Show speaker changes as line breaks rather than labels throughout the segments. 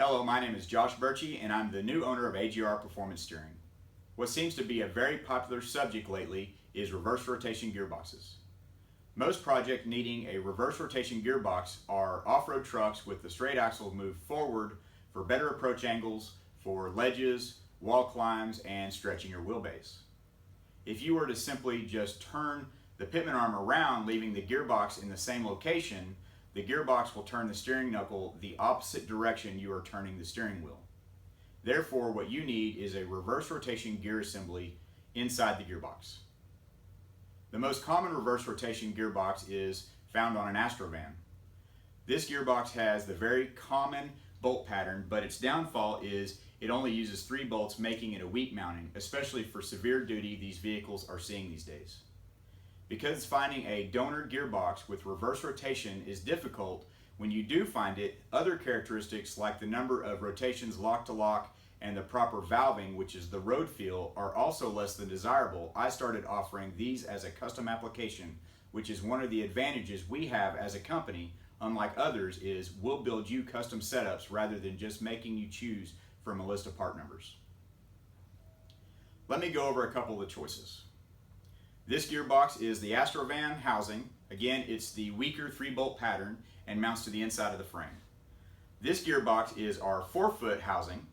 Hello, my name is Josh Birchie and I'm the new owner of AGR Performance Steering. What seems to be a very popular subject lately is reverse rotation gearboxes. Most projects needing a reverse rotation gearbox are off-road trucks with the straight axle moved forward for better approach angles, for ledges, wall climbs, and stretching your wheelbase. If you were to simply just turn the pitman arm around, leaving the gearbox in the same location, the gearbox will turn the steering knuckle the opposite direction you are turning the steering wheel. Therefore, what you need is a reverse rotation gear assembly inside the gearbox. The most common reverse rotation gearbox is found on an Astrovan. This gearbox has the very common bolt pattern, but its downfall is it only uses 3 bolts, making it a weak mounting, especially for severe duty these vehicles are seeing these days. Because finding a donor gearbox with reverse rotation is difficult, when you do find it, other characteristics like the number of rotations lock to lock and the proper valving, which is the road feel, are also less than desirable. I started offering these as a custom application, which is one of the advantages we have as a company, unlike others, is we'll build you custom setups rather than just making you choose from a list of part numbers. Let me go over a couple of the choices. This gearbox is the Astrovan housing. Again, it's the weaker 3-bolt pattern and mounts to the inside of the frame. This gearbox is our 4-foot housing.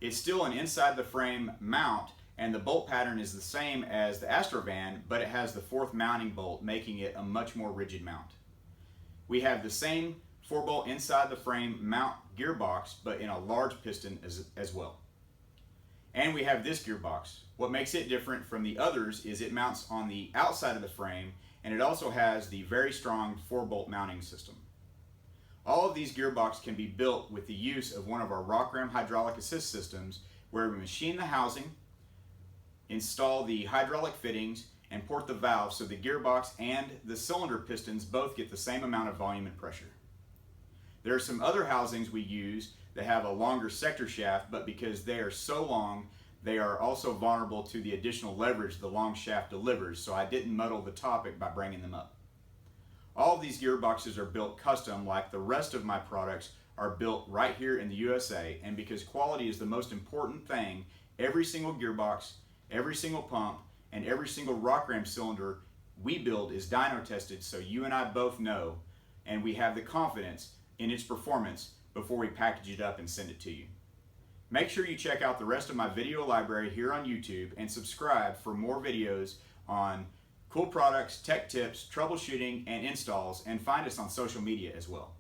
It's still an inside the frame mount, and the bolt pattern is the same as the Astrovan, but it has the 4th mounting bolt, making it a much more rigid mount. We have the same 4-bolt inside the frame mount gearbox, but in a large piston as well. And we have this gearbox. What makes it different from the others is it mounts on the outside of the frame, and it also has the very strong 4-bolt mounting system. All of these gearboxes can be built with the use of one of our rock ram hydraulic assist systems, where we machine the housing, install the hydraulic fittings, and port the valve so the gearbox and the cylinder pistons both get the same amount of volume and pressure. There are some other housings we use that have a longer sector shaft, but because they are so long, they are also vulnerable to the additional leverage the long shaft delivers, so I didn't muddle the topic by bringing them up. All of these gearboxes are built custom, like the rest of my products are built right here in the USA, and because quality is the most important thing, every single gearbox, every single pump, and every single rock ram cylinder we build is dyno tested, so you and I both know, and we have the confidence in its performance before we package it up and send it to you. Make sure you check out the rest of my video library here on YouTube and subscribe for more videos on cool products, tech tips, troubleshooting, and installs, and find us on social media as well.